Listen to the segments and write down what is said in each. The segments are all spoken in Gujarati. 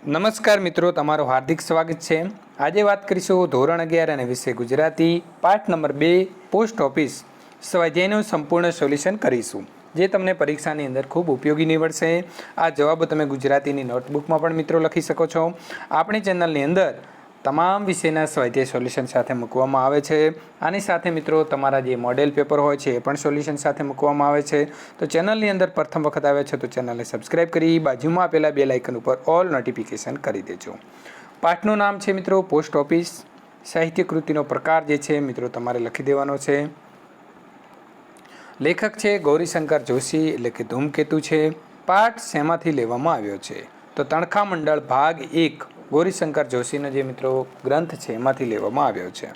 નમસ્કાર મિત્રો, તમારું હાર્દિક સ્વાગત છે. આજે વાત કરીશું ધોરણ 11 અને વિષય ગુજરાતી પાઠ નંબર 2 પોસ્ટ ઓફિસ સ્વાધ્યાયનું સંપૂર્ણ સોલ્યુશન કરીશું, જે તમને પરીક્ષાની અંદર ખૂબ ઉપયોગી નીવડશે. આ જવાબો તમે ગુજરાતીની નોટબુકમાં પણ મિત્રો લખી શકો છો. આપણી ચેનલની અંદર તમામ વિષયના સ્વાધ્યાય સોલ્યુશન સાથે મૂકવામાં આવે છે. આની સાથે મિત્રો તમારા જે મોડેલ પેપર હોય છે એ પણ સોલ્યુશન સાથે મૂકવામાં આવે છે. તો ચેનલની અંદર પ્રથમ વખત આવે છે તો ચેનલને સબસ્ક્રાઈબ કરી બાજુમાં આપેલા બેલ આઇકન ઉપર ઓલ નોટિફિકેશન કરી દેજો. પાઠનું નામ છે મિત્રો પોસ્ટ ઓફિસ. સાહિત્ય કૃતિનો પ્રકાર જે છે મિત્રો તમારે લખી દેવાનો છે. લેખક છે ગૌરીશંકર જોશી એટલે કે ધૂમકેતુ છે. પાઠ શેમાંથી લેવામાં આવ્યો છે? તો તણખા મંડળ ભાગ 1 ગૌરીશંકર જોશીનો જે મિત્રો ગ્રંથ છે એમાંથી લેવામાં આવ્યો છે.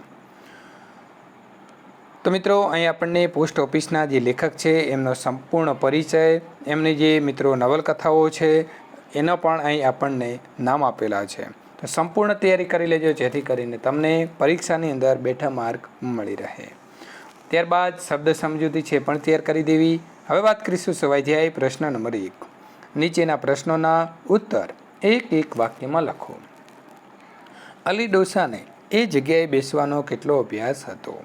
તો મિત્રો અહીં આપણને પોસ્ટ ઓફિસના જે લેખક છે એમનો સંપૂર્ણ પરિચય, એમની જે મિત્રો નવલકથાઓ છે એનો પણ અહીં આપણને નામ આપેલા છે. તો સંપૂર્ણ તૈયારી કરી લેજો, જેથી કરીને તમને પરીક્ષાની અંદર બેઠા માર્ક મળી રહે. ત્યારબાદ શબ્દ સમજૂતી છે પણ તૈયાર કરી દેવી. હવે વાત કરીશું સ્વાધ્યાય પ્રશ્ન નંબર 1. નીચેના પ્રશ્નોના ઉત્તર એક વાક્યમાં લખો. અલી ડોસાને એ જગ્યાએ બેસવાનો કેટલો અભ્યાસ હતો?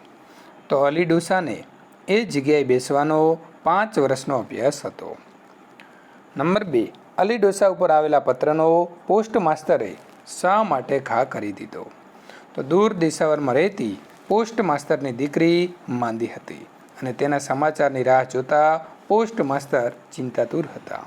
તો અલી ડોસાને એ જગ્યાએ બેસવાનો 5 વર્ષનો અભ્યાસ હતો. નંબર 2. અલી ડોસા ઉપર આવેલા પત્રનો પોસ્ટ માસ્તરે શા માટે ઘા કરી દીધો? તો દૂર દેશાવરમાં રહેતી પોસ્ટ માસ્તરની દીકરી માંદી હતી અને તેના સમાચારની રાહ જોતા પોસ્ટ માસ્તર ચિંતાતુર હતા.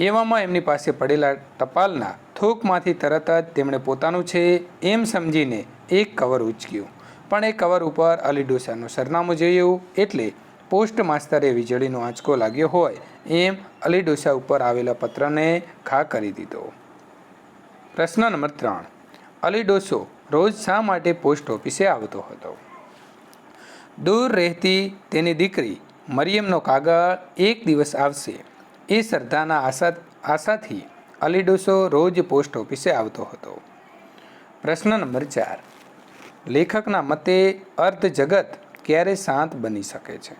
એવામાં એમની પાસે પડેલા ટપાલના થૂકમાંથી તરત જ તેમણે પોતાનું છે એમ સમજીને એક કવર ઉંચક્યું. પણ એ કવર ઉપર અલી ડોસાનું સરનામું જોયું એટલે પોસ્ટ માસ્તરે વીજળીનો આંચકો લાગ્યો હોય એમ અલી ડોસા ઉપર આવેલા પત્રને ઘા કરી દીધો. પ્રશ્ન નંબર 3. અલી ડોસો રોજ શા માટે પોસ્ટ ઓફિસે આવતો હતો? દૂર રહેતી તેની દીકરી મરિયમનો કાગળ એક દિવસ આવશે એ શ્રદ્ધાના આશાથી અલી ડોસો રોજ પોસ્ટ ઓફિસે આવતો હતો. પ્રશ્ન નંબર 4. લેખકના મતે અર્ધ જગત ક્યારે શાંત બની શકે છે?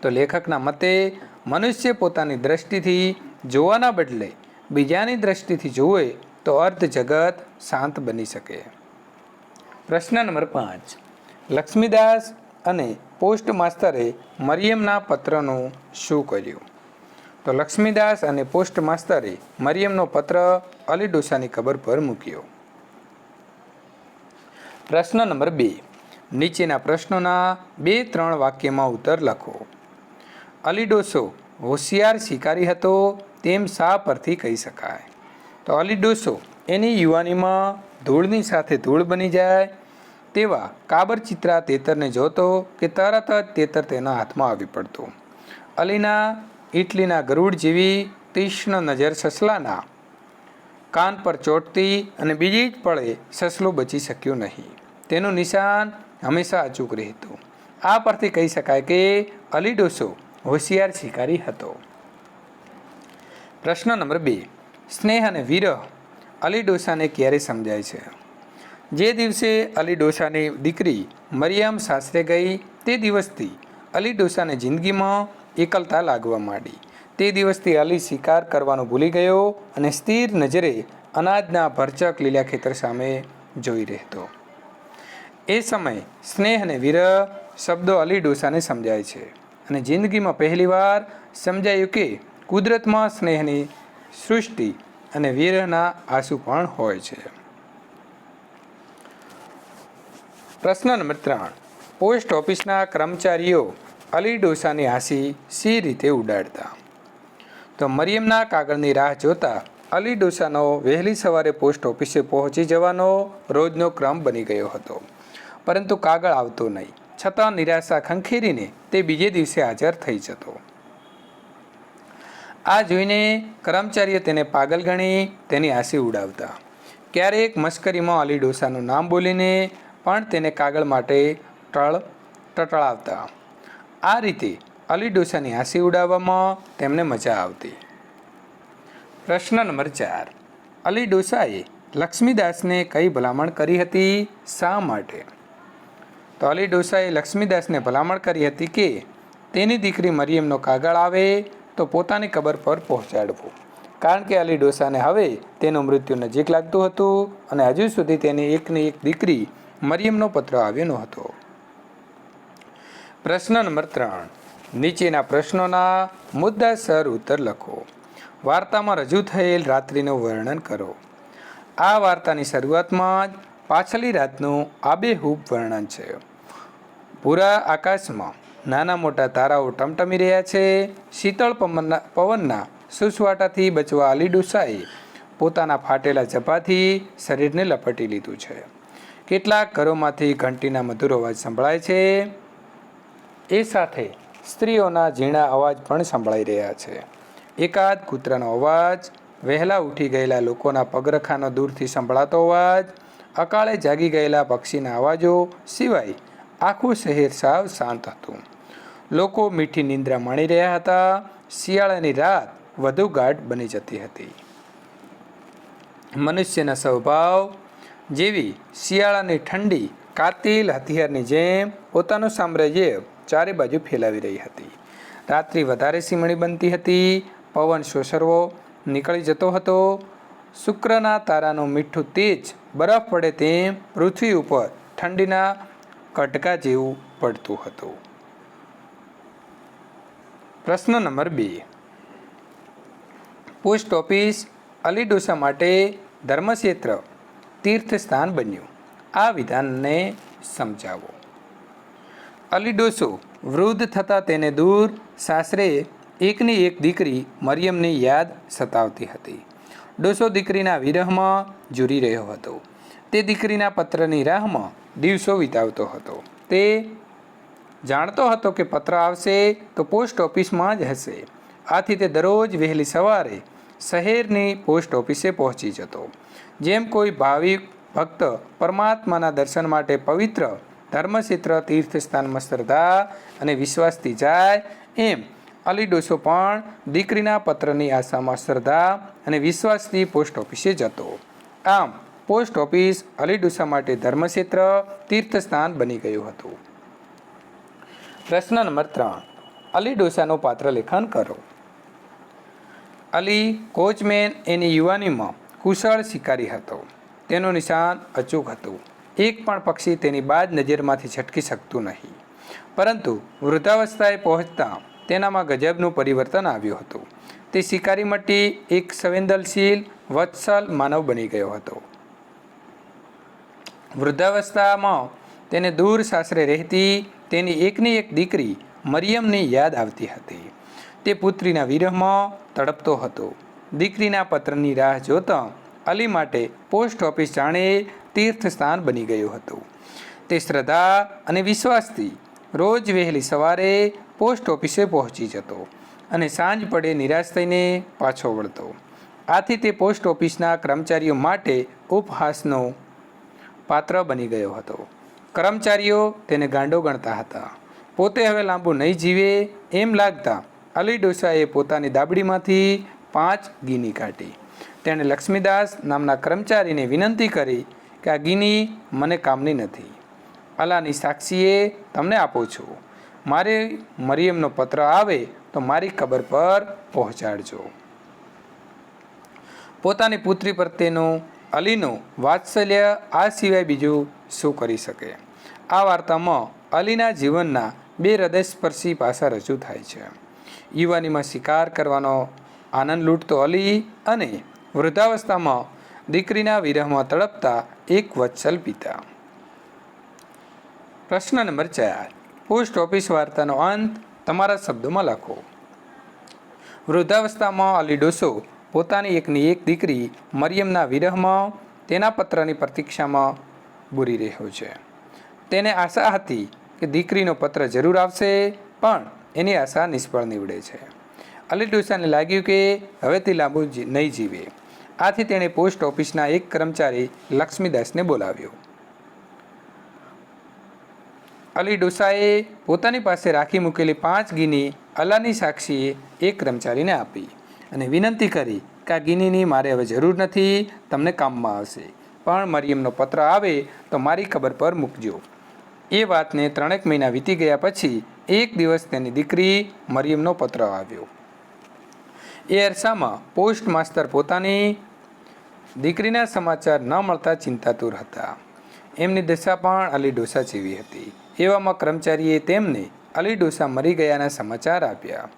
તો લેખકના મતે મનુષ્ય પોતાની દ્રષ્ટિથી જોવાના બદલે બીજાની દ્રષ્ટિથી જુએ તો અર્ધ જગત શાંત બની શકે. પ્રશ્ન નંબર 5. લક્ષ્મીદાસ અને પોસ્ટ માસ્તરે મરિયમના પત્રનું શું કર્યું? તો લક્ષ્મીદાસ અને પોસ્ટ માસ્તરે મરિયમનો પત્ર અલી ડોસાની કબર પર મૂક્યો. પ્રશ્ન નંબર 2. નીચેના પ્રશ્નોના 2-3 વાક્યમાં ઉત્તર લખો. અલી ડોસો હોશિયાર શિકારી હતો તેમ શા પરથી કહી શકાય? તો અલી ડોસો એની યુવાનીમાં ધૂળની સાથે ધૂળ બની જાય તેવા કાબરચિત્રા તેતરને જોતો કે તરત જ તેતર તેના હાથમાં આવી પડતું. અલીના ઇટલીના ગરુડ જેવી તીક્ષ્ણ નજર સસલાના કાન પર ચોંટતી અને બીજી જ પળે સસલું બચી શક્યું નહીં. તેનું નિશાન હંમેશા અચૂક રહેતું. આ પરથી કહી શકાય કે અલી ડોસો હોશિયાર શિકારી હતો. પ્રશ્ન નંબર 2. સ્નેહ અને વિરહ અલી ડોસાને ક્યારે સમજાય છે? જે દિવસે અલી ડોસાની દીકરી મરિયમ સાસરે ગઈ તે દિવસથી અલી ડોસાને જિંદગીમાં એકલતા લાગવા માંડી. તે દિવસથી અલી શિકાર કરવાનું ભૂલી ગયો અને સ્થિર નજરે અનાજના ભરચક લીલા ખેતર સામે જોઈ રહેતો. એ સમયે સ્નેહ અને વિરહ શબ્દો અલી ડોસાને સમજાય છે અને જિંદગીમાં પહેલીવાર સમજાયું કે કુદરતમાં સ્નેહની સૃષ્ટિ અને વિરહના આંસુ પણ હોય છે. પ્રશ્ન નંબર 3. પોસ્ટ ઓફિસના કર્મચારીઓ અલી ડોસાની હાંસી સી રીતે ઉડાડતા? તો મરિયમના કાગળની રાહ જોતા અલી ડોસાનો વહેલી સવારે પોસ્ટ ઓફિસે પહોંચી જવાનો રોજનો ક્રમ બની ગયો હતો. પરંતુ કાગળ આવતો નહીં, છતાં નિરાશા ખંખેરીને તે બીજે દિવસે હાજર થઈ જતો. આ જોઈને કર્મચારીઓ તેને પાગલ ગણી તેની હાંસી ઉડાવતા. ક્યારેક મશ્કરીમાં અલી ડોસાનું નામ બોલીને પણ તેને કાગળ માટે ટળાવતા. આ રીતે અલી ડોસાની હાંસી ઉડાવવામાં તેમને મજા આવતી. પ્રશ્ન નંબર 4. અલી ડોસાએ લક્ષ્મીદાસને કઈ ભલામણ કરી હતી? શા માટે? તો અલી ડોસાએ લક્ષ્મીદાસને ભલામણ કરી હતી કે તેની દીકરી મરિયમનો કાગળ આવે તો પોતાની કબર પર પહોંચાડવું. કારણ કે અલી ડોસાને હવે તેનું મૃત્યુ નજીક લાગતું હતું અને હજુ સુધી તેની એકની એક દીકરી મરિયમનો પત્ર આવ્યો ન હતો. પ્રશ્ન નંબર 3. નીચેના પ્રશ્નોના મુદ્દાસર ઉત્તર લખો. વાર્તામાં રજૂ થયેલ રાત્રિનું વર્ણન કરો. આ વાર્તાની શરૂઆતમાં જ પાછલી રાતનું આબેહૂબ વર્ણન છે. પૂરા આકાશમાં નાના મોટા તારાઓ ટમટમી રહ્યા છે. શીતળ પવનના સુસવાટાથી બચવા અલી ડોસાએ પોતાના ફાટેલા ઝપાથી શરીરને લપેટી લીધું છે. કેટલાક ઘરોમાંથી ઘંટીના મધુર અવાજ સંભળાય છે. એ સાથે સ્ત્રીઓના ઝીણા અવાજ પણ સંભળાઈ રહ્યા છે. એકાદ કૂતરાનો અવાજ, વહેલા ઉઠી ગયેલા લોકોના પગરખાનો દૂરથી સંભળાતો અવાજ, અકાળે જાગી ગયેલા પક્ષીના અવાજો સિવાય આખું શહેર સાવ શાંત હતું. લોકો મીઠી નિંદ્રા માણી રહ્યા હતા. શિયાળાની રાત વધુ ગાઢ બની જતી હતી. મનુષ્યના સ્વભાવ જેવી શિયાળાની ઠંડી કાતિલ હથિયારની જેમ પોતાનું સામ્રાજ્ય ચારે બાજુ ફેલાવી રહી હતી. રાત્રિ વધારે સીમણી બનતી હતી. પવન સોસરવો નીકળી જતો હતો. શુક્રના તારાનું મીઠું તેજ બરફ પડે તેમ પૃથ્વી ઉપર ઠંડીના કટકા જેવું પડતું હતું. પ્રશ્ન નંબર 2. પોસ્ટ ઓફિસ અલી ડોસા માટે ધર્મક્ષેત્ર તીર્થ સ્થાન બન્યું. આ વિધાનને સમજાવો. અલી ડોસો વૃદ્ધ થતાં તેને દૂર સાસરે એકની એક દીકરી મરિયમની યાદ સતાવતી હતી. ડોસો દીકરીના વિરહમાં ઝૂરી રહ્યો હતો. તે દીકરીના પત્રની રાહમાં દિવસો વિતાવતો હતો. તે જાણતો હતો કે પત્ર આવશે તો પોસ્ટ ઓફિસમાં જ હશે. આથી તે દરરોજ વહેલી સવારે શહેરની પોસ્ટ ઓફિસે પહોંચી જતો. જેમ કોઈ ભાવિક ભક્ત પરમાત્માના દર્શન માટે પવિત્ર ધર્મક્ષેત્ર તીર્થસ્થાનમાં શ્રદ્ધા અને વિશ્વાસથી જાય, એમ અલી ડોસો પણ દીકરીના પત્રની આશામાં શ્રદ્ધા અને વિશ્વાસથી પોસ્ટ ઓફિસે જતો. આમ પોસ્ટ ઓફિસ અલી ડોસા માટે ધર્મક્ષેત્ર તીર્થસ્થાન બની ગયું હતું. પ્રશ્ન નંબર 3. અલી ડોસાનું પાત્ર લેખન કરો. અલી કોચમેન એની યુવાનીમાં કુશળ શિકારી હતો. તેનું નિશાન અચૂક હતું. એક પણ પક્ષી તેની બાજ નજરમાંથી છટકી શકતું નહીં. પરંતુ વૃદ્ધાવસ્થાએ પહોંચતા તેનામાં ગજબનું પરિવર્તન આવ્યું હતું. તે શિકારી મટી એક સંવેદનશીલ વત્સલ માનવ બની ગયો હતો. વૃદ્ધાવસ્થામાં તેને દૂર સાસરે રહેતી તેની એકની એક દીકરી મરિયમની યાદ આવતી હતી. તે પુત્રીના વિરહમાં તડપતો હતો. દીકરીના પત્રની રાહ જોતા અલી માટે પોસ્ટ ઓફિસ જાણે તીર્થસ્થાન બની ગયું હતું. તે શ્રદ્ધા અને વિશ્વાસથી રોજ વહેલી સવારે પોસ્ટ ઓફિસે પહોંચી જતો અને સાંજ પડે નિરાશ થઈને પાછો વળતો. આથી તે પોસ્ટ ઓફિસના કર્મચારીઓ માટે ઉપહાસનો પાત્ર બની ગયો હતો. કર્મચારીઓ તેને ગાંડો ગણતા હતા. પોતે હવે લાંબુ નહીં જીવે એમ લાગતા અલી ડોસાએ પોતાની દાબડીમાંથી 5 ગીની કાઢી. તેણે લક્ષ્મીદાસ નામના કર્મચારીને વિનંતી કરી કે આ ગીની મને કામની નથી. અલ્લાહની સાક્ષીએ તમને આપું છું. મારે મરિયમનો પત્ર આવે તો મારી કબર પર પહોંચાડજો. પોતાની પુત્રી પ્રત્યેનું અલીનું વાત્સલ્ય આ સિવાય બીજું શું કરી શકે. આ વાર્તામાં અલીના જીવનના 2 હૃદયસ્પર્શી પાસા રજૂ થાય છે. યુવાનીમાં શિકાર કરવાનો આનંદ લૂંટતો અલી અને વૃદ્ધાવસ્થામાં દીકરીના વિરહમાં તડપતા એક વત્સલ પિતા. પ્રશ્ન નંબર 4. પોસ્ટ ઓફિસ વાર્તાનો અંત તમારા શબ્દોમાં લખો. વૃદ્ધાવસ્થામાં અલી ડોસો પોતાની એકની એક દીકરી મરિયમના વિરહમાં તેના પત્રની પ્રતીક્ષામાં બુરી રહ્યો છે. તેને આશા હતી કે દીકરીનો પત્ર જરૂર આવશે, પણ એની આશા નિષ્ફળ નીવડે છે. અલી ડોસાને લાગ્યું કે હવે તે લાંબુ નહીં જીવે. આથી તેણે પોસ્ટ ઓફિસના એક કર્મચારી લક્ષ્મીદાસને બોલાવ્યો. અલી ડોસાએ પોતાની પાસે રાખી મૂકેલી 5 ગીની અલ્લાહની સાક્ષીએ એક કર્મચારીને આપી અને વિનંતી કરી કે આ ગીનીની મારે હવે જરૂર નથી, તમને કામમાં આવશે, પણ મરિયમનો પત્ર આવે તો મારી ખબર પર મૂકજો. એ વાતને 3 મહિના વીતી ગયા પછી એક દિવસ તેની દીકરી મરિયમનો પત્ર આવ્યો. એ અરસામાં પોસ્ટ માસ્તર પોતાની દીકરીના સમાચાર ન મળતા ચિંતાતુર હતા. એમની દશા પણ અલી ડોસા જેવી હતી. એવામાં કર્મચારીએ તેમને અલી ડોસા મરી ગયાના સમાચાર આપ્યા.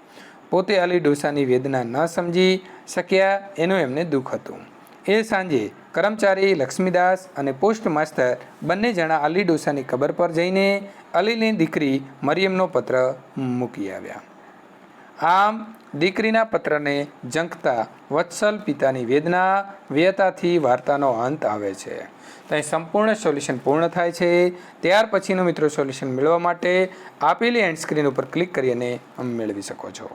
પોતે અલી ડોસાની વેદના ન સમજી શક્યા એનું એમને દુઃખ હતું. એ સાંજે કર્મચારી લક્ષ્મીદાસ અને પોસ્ટ માસ્તર બંને જણા અલી ડોસાની કબર પર જઈને અલીની દીકરી મરિયમનો પત્ર મૂકી આવ્યા. આમ દીકરીના પત્રને ઝંખતા વત્સલ પિતાની વેદના વ્યથાથી વાર્તાનો અંત આવે છે. તો અહીં સંપૂર્ણ સોલ્યુશન પૂર્ણ થાય છે. ત્યાર પછીનું મિત્રો સોલ્યુશન મેળવવા માટે આપેલી એન્ડ સ્ક્રીન ઉપર ક્લિક કરી અને મેળવી શકો છો.